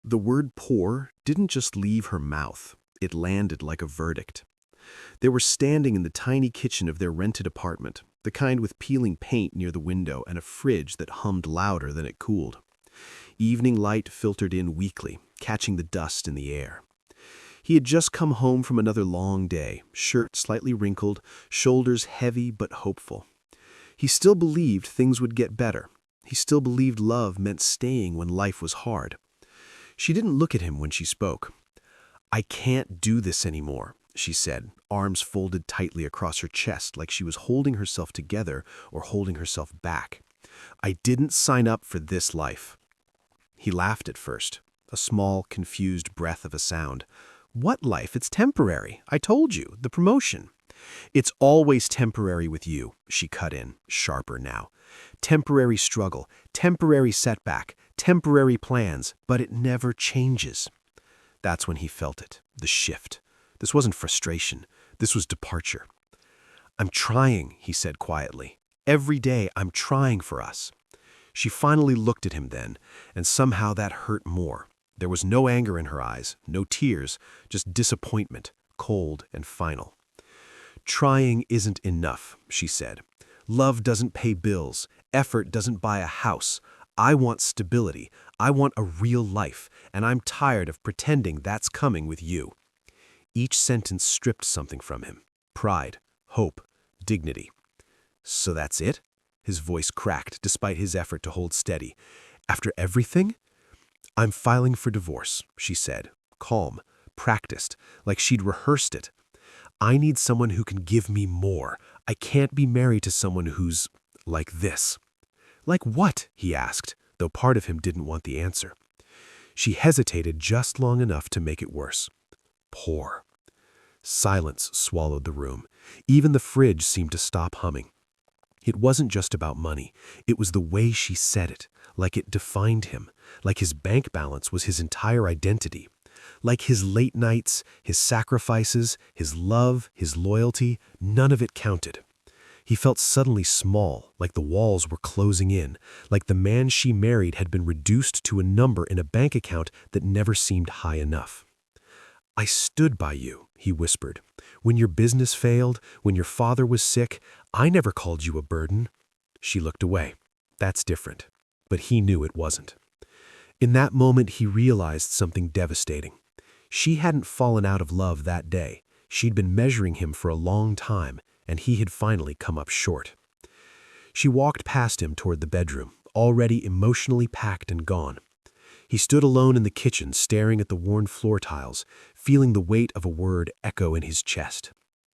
The word poor didn't just leave her mouth, it landed like a verdict. They were standing in the tiny kitchen of their rented apartment, the kind with peeling paint near the window and a fridge that hummed louder than it cooled. Evening light filtered in weakly, catching the dust in the air. He had just come home from another long day, shirt slightly wrinkled, shoulders heavy but hopeful. He still believed things would get better. He still believed love meant staying when life was hard. She didn't look at him when she spoke. "I can't do this anymore," she said, arms folded tightly across her chest like she was holding herself together or holding herself back. "I didn't sign up for this life." He laughed at first, a small, confused breath of a sound. "What life? It's temporary. I told you, the promotion." "It's always temporary with you," she cut in, sharper now. "Temporary struggle, temporary setback, temporary plans, but it never changes." That's when he felt it, the shift. This wasn't frustration. This was departure. "I'm trying," he said quietly. "Every day I'm trying for us." She finally looked at him then, and somehow that hurt more. There was no anger in her eyes, no tears, just disappointment, cold and final. "Trying isn't enough," she said. "Love doesn't pay bills. Effort doesn't buy a house. I want stability. I want a real life, and I'm tired of pretending that's coming with you." Each sentence stripped something from him. Pride, hope, dignity. "So that's it?" His voice cracked despite his effort to hold steady. "After everything?" "I'm filing for divorce," she said, calm, practiced, like she'd rehearsed it. "I need someone who can give me more. I can't be married to someone who's like this." "Like what?" he asked, though part of him didn't want the answer. She hesitated just long enough to make it worse. "Poor." Silence swallowed the room. Even the fridge seemed to stop humming. It wasn't just about money. It was the way she said it, like it defined him, like his bank balance was his entire identity. Like his late nights, his sacrifices, his love, his loyalty, none of it counted. He felt suddenly small, like the walls were closing in, like the man she married had been reduced to a number in a bank account that never seemed high enough. "I stood by you," he whispered. "When your business failed, when your father was sick, I never called you a burden." She looked away. That's different. But he knew it wasn't. In that moment, he realized something devastating. She hadn't fallen out of love that day. She'd been measuring him for a long time, and he had finally come up short. She walked past him toward the bedroom, already emotionally packed and gone. He stood alone in the kitchen, staring at the worn floor tiles, feeling the weight of a word echo in his chest.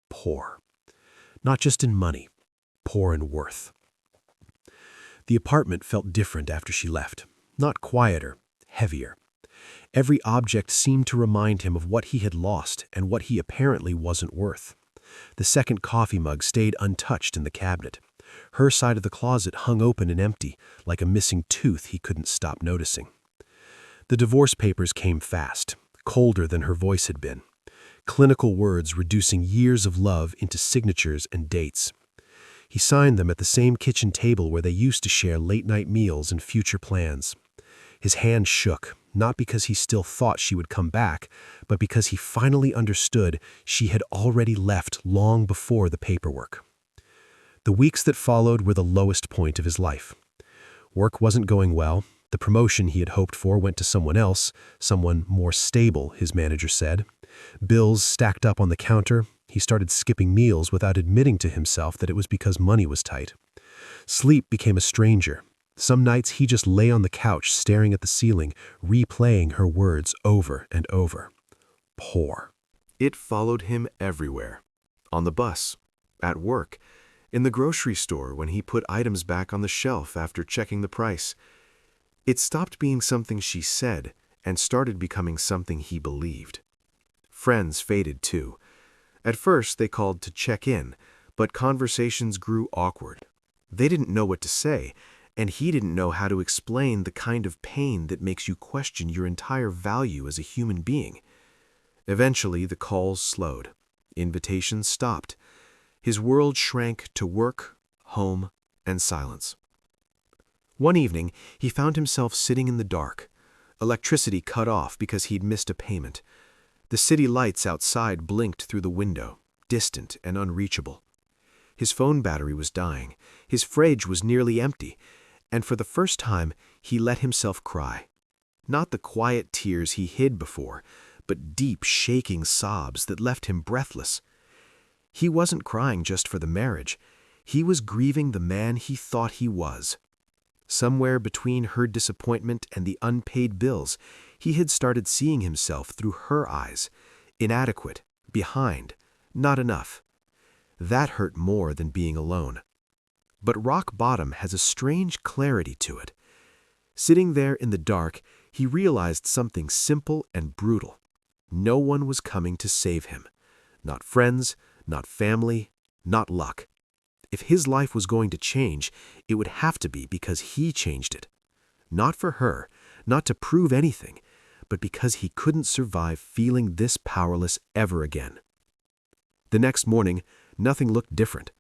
Poor. Not just in money, poor in worth. The apartment felt different after she left. Not quieter, heavier. Every object seemed to remind him of what he had lost and what he apparently wasn't worth. The second coffee mug stayed untouched in the cabinet. Her side of the closet hung open and empty, like a missing tooth he couldn't stop noticing. The divorce papers came fast, colder than her voice had been. Clinical words reducing years of love into signatures and dates. He signed them at the same kitchen table where they used to share late-night meals and future plans. His hand shook, not because he still thought she would come back, but because he finally understood she had already left long before the paperwork. The weeks that followed were the lowest point of his life. Work wasn't going well. The promotion he had hoped for went to someone else, someone more stable, his manager said. Bills stacked up on the counter. He started skipping meals without admitting to himself that it was because money was tight. Sleep became a stranger. Some nights he just lay on the couch staring at the ceiling, replaying her words over and over. Poor. It followed him everywhere. On the bus, at work, in the grocery store when he put items back on the shelf after checking the price. It stopped being something she said and started becoming something he believed. Friends faded too. At first they called to check in, but conversations grew awkward. They didn't know what to say, and he didn't know how to explain the kind of pain that makes you question your entire value as a human being. Eventually the calls slowed. Invitations stopped. His world shrank to work, home, and silence. One evening, he found himself sitting in the dark. Electricity cut off because he'd missed a payment. The city lights outside blinked through the window, distant and unreachable. His phone battery was dying, his fridge was nearly empty, and for the first time he let himself cry. Not the quiet tears he hid before, but deep, shaking sobs that left him breathless. He wasn't crying just for the marriage. He was grieving the man he thought he was. Somewhere between her disappointment and the unpaid bills, he had started seeing himself through her eyes, inadequate, behind, not enough. That hurt more than being alone. But rock bottom has a strange clarity to it. Sitting there in the dark, he realized something simple and brutal. No one was coming to save him. Not friends, not family, not luck. If his life was going to change, it would have to be because he changed it. Not for her, not to prove anything, but because he couldn't survive feeling this powerless ever again. The next morning, nothing looked different.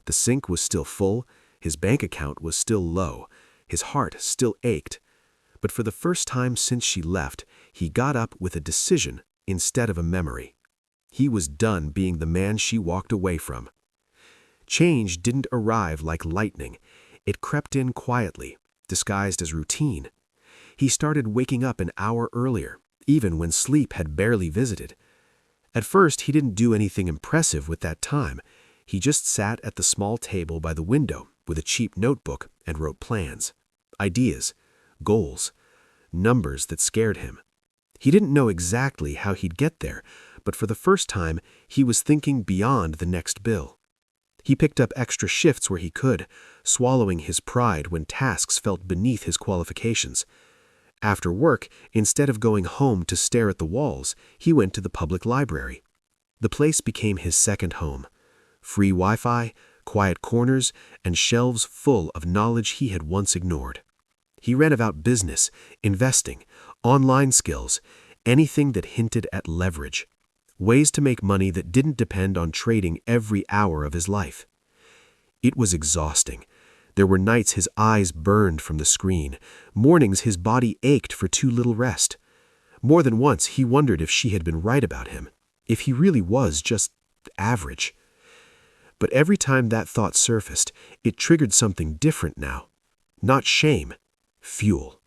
The sink was still full, his bank account was still low, his heart still ached. But for the first time since she left, he got up with a decision instead of a memory. He was done being the man she walked away from. Change didn't arrive like lightning. It crept in quietly, disguised as routine. He started waking up an hour earlier, even when sleep had barely visited. At first, he didn't do anything impressive with that time. He just sat at the small table by the window with a cheap notebook and wrote plans, ideas, goals, numbers that scared him. He didn't know exactly how he'd get there, but for the first time, he was thinking beyond the next bill. He picked up extra shifts where he could, swallowing his pride when tasks felt beneath his qualifications. After work, instead of going home to stare at the walls, he went to the public library. The place became his second home. Free Wi-Fi, quiet corners, and shelves full of knowledge he had once ignored. He read about business, investing, online skills, anything that hinted at leverage. Ways to make money that didn't depend on trading every hour of his life. It was exhausting. There were nights his eyes burned from the screen, mornings his body ached for too little rest. More than once he wondered if she had been right about him, if he really was just average. But every time that thought surfaced, it triggered something different now. Not shame, fuel.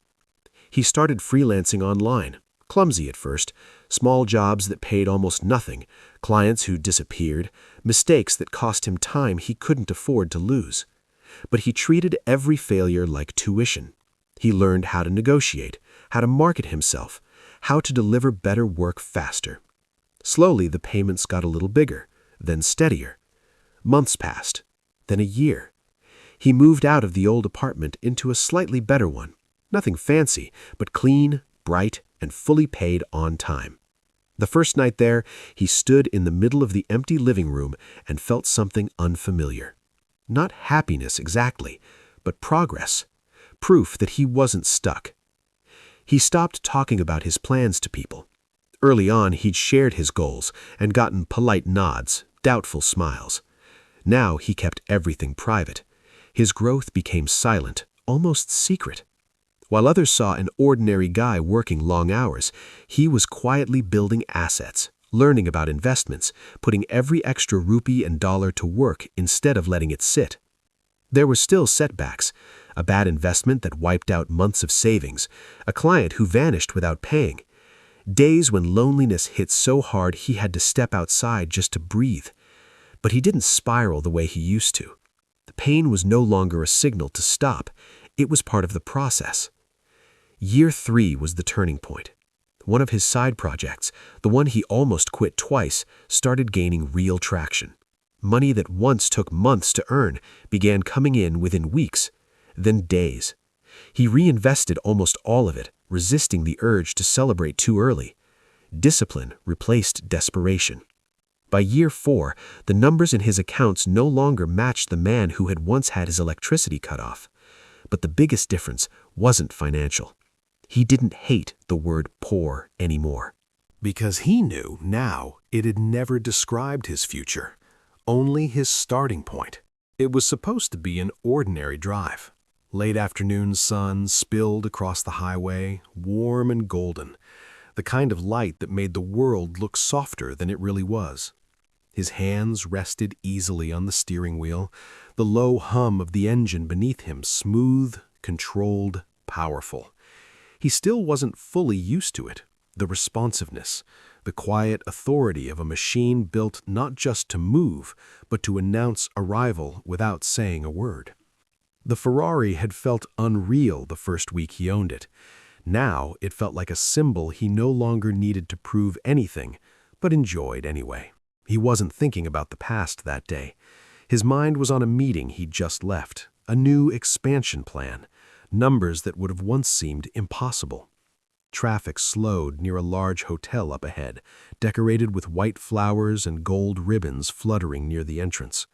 He started freelancing online. Clumsy at first, small jobs that paid almost nothing, clients who disappeared, mistakes that cost him time he couldn't afford to lose. But he treated every failure like tuition. He learned how to negotiate, how to market himself, how to deliver better work faster. Slowly the payments got a little bigger, then steadier. Months passed, then a year. He moved out of the old apartment into a slightly better one. Nothing fancy, but clean, bright, and fully paid on time. The first night there, he stood in the middle of the empty living room and felt something unfamiliar. Not happiness exactly, but progress. Proof that he wasn't stuck. He stopped talking about his plans to people. Early on, he'd shared his goals and gotten polite nods, doubtful smiles. Now he kept everything private. His growth became silent, almost secret. While others saw an ordinary guy working long hours, he was quietly building assets, learning about investments, putting every extra rupee and dollar to work instead of letting it sit. There were still setbacks, a bad investment that wiped out months of savings, a client who vanished without paying. Days when loneliness hit so hard he had to step outside just to breathe. But he didn't spiral the way he used to. The pain was no longer a signal to stop. It was part of the process. Year 3 was the turning point. One of his side projects, the one he almost quit twice, started gaining real traction. Money that once took months to earn began coming in within weeks, then days. He reinvested almost all of it, resisting the urge to celebrate too early. Discipline replaced desperation. By year 4, the numbers in his accounts no longer matched the man who had once had his electricity cut off. But the biggest difference wasn't financial. He didn't hate the word poor anymore. Because he knew now it had never described his future, only his starting point. It was supposed to be an ordinary drive. Late afternoon sun spilled across the highway, warm and golden, the kind of light that made the world look softer than it really was. His hands rested easily on the steering wheel, the low hum of the engine beneath him smooth, controlled, powerful. He still wasn't fully used to it, the responsiveness, the quiet authority of a machine built not just to move, but to announce arrival without saying a word. The Ferrari had felt unreal the first week he owned it. Now it felt like a symbol he no longer needed to prove anything, but enjoyed anyway. He wasn't thinking about the past that day. His mind was on a meeting he'd just left, a new expansion plan, numbers that would have once seemed impossible. Traffic slowed near a large hotel up ahead, decorated with white flowers and gold ribbons fluttering near the entrance.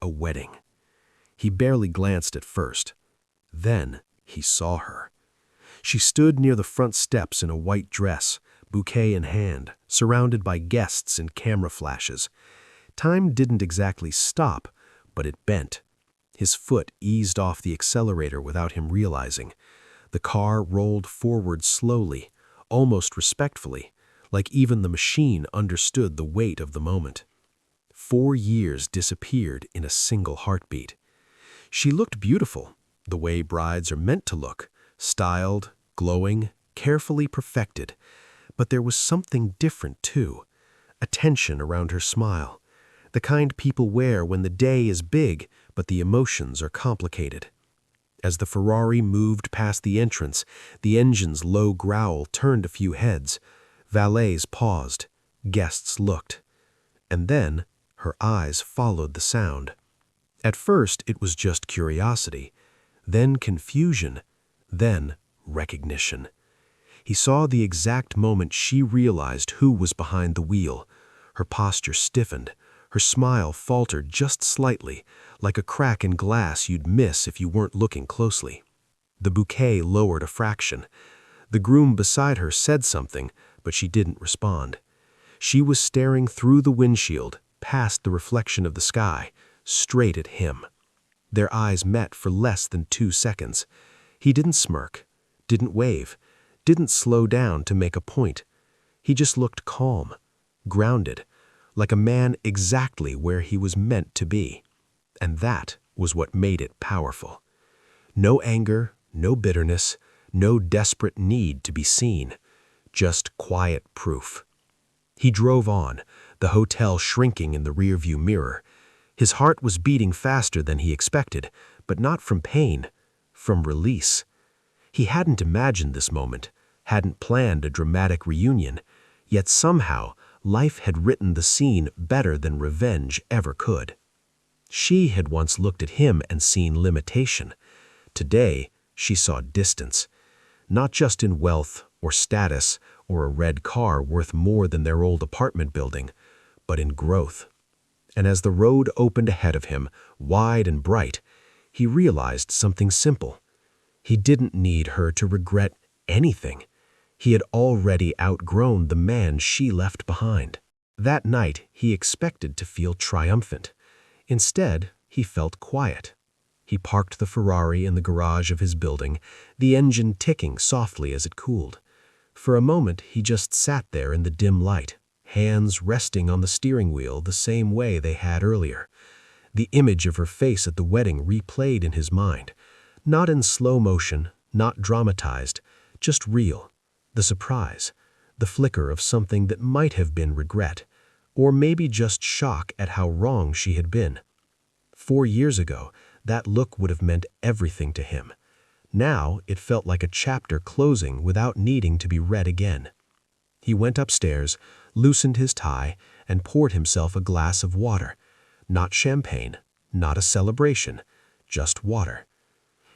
A wedding. He barely glanced at first. Then he saw her. She stood near the front steps in a white dress, bouquet in hand, surrounded by guests and camera flashes. Time didn't exactly stop, but it bent. His foot eased off the accelerator without him realizing. The car rolled forward slowly, almost respectfully, like even the machine understood the weight of the moment. 4 years disappeared in a single heartbeat. She looked beautiful, the way brides are meant to look, styled, glowing, carefully perfected. But there was something different, too. A tension around her smile. The kind people wear when the day is big, but the emotions are complicated. As the Ferrari moved past the entrance, the engine's low growl turned a few heads. Valets paused. Guests looked. And then her eyes followed the sound. At first, it was just curiosity, then confusion, then recognition. He saw the exact moment she realized who was behind the wheel. Her posture stiffened. Her smile faltered just slightly, like a crack in glass you'd miss if you weren't looking closely. The bouquet lowered a fraction. The groom beside her said something, but she didn't respond. She was staring through the windshield, past the reflection of the sky, straight at him. Their eyes met for less than 2 seconds. He didn't smirk, didn't wave, didn't slow down to make a point. He just looked calm, grounded, like a man exactly where he was meant to be. And that was what made it powerful. No anger, no bitterness, no desperate need to be seen. Just quiet proof. He drove on, the hotel shrinking in the rearview mirror. His heart was beating faster than he expected, but not from pain, from release. He hadn't imagined this moment, hadn't planned a dramatic reunion, yet somehow life had written the scene better than revenge ever could. She had once looked at him and seen limitation. Today, she saw distance, not just in wealth or status or a red car worth more than their old apartment building, but in growth. And as the road opened ahead of him, wide and bright, he realized something simple. He didn't need her to regret anything. He had already outgrown the man she left behind. That night, he expected to feel triumphant. Instead, he felt quiet. He parked the Ferrari in the garage of his building, the engine ticking softly as it cooled. For a moment, he just sat there in the dim light, hands resting on the steering wheel the same way they had earlier. The image of her face at the wedding replayed in his mind, not in slow motion, not dramatized, just real. The surprise, the flicker of something that might have been regret, or maybe just shock at how wrong she had been. 4 years ago, that look would have meant everything to him. Now it felt like a chapter closing without needing to be read again. He went upstairs, loosened his tie, and poured himself a glass of water. Not champagne, not a celebration, just water.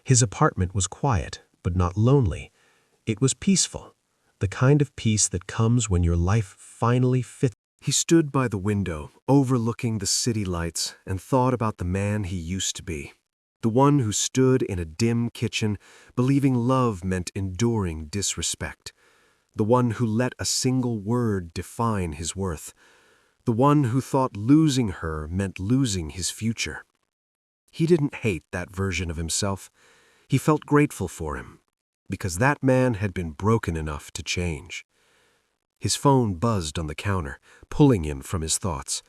His apartment was quiet, but not lonely. It was peaceful, the kind of peace that comes when your life finally fits. He stood by the window, overlooking the city lights, and thought about the man he used to be. The one who stood in a dim kitchen, believing love meant enduring disrespect. The one who let a single word define his worth. The one who thought losing her meant losing his future. He didn't hate that version of himself. He felt grateful for him, because that man had been broken enough to change. His phone buzzed on the counter, pulling him from his thoughts.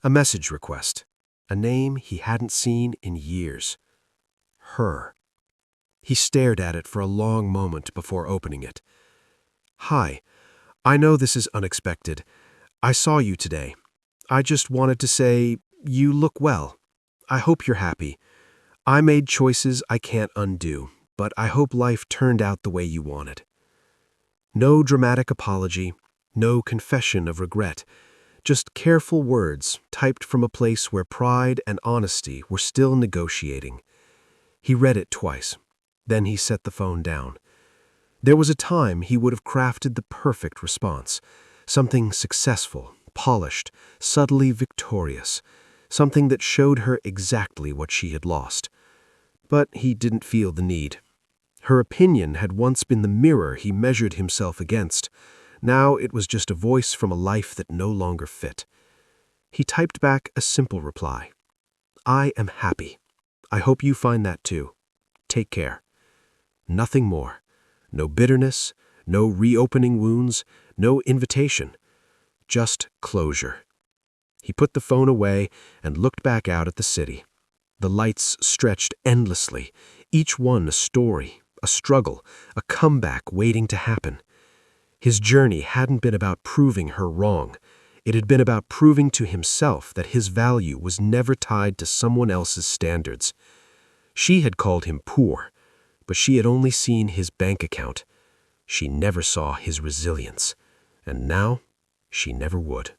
A message request, a name he hadn't seen in years. Her. He stared at it for a long moment before opening it. "Hi, I know this is unexpected. I saw you today. I just wanted to say, you look well. I hope you're happy. I made choices I can't undo, but I hope life turned out the way you wanted." No dramatic apology, no confession of regret, just careful words typed from a place where pride and honesty were still negotiating. He read it twice. Then he set the phone down. There was a time he would have crafted the perfect response, something successful, polished, subtly victorious, something that showed her exactly what she had lost. But he didn't feel the need. Her opinion had once been the mirror he measured himself against. Now it was just a voice from a life that no longer fit. He typed back a simple reply. "I am happy. I hope you find that too. Take care." Nothing more. No bitterness, no reopening wounds, no invitation. Just closure. He put the phone away and looked back out at the city. The lights stretched endlessly, each one a story, a struggle, a comeback waiting to happen. His journey hadn't been about proving her wrong. It had been about proving to himself that his value was never tied to someone else's standards. She had called him poor, but she had only seen his bank account. She never saw his resilience, and now she never would.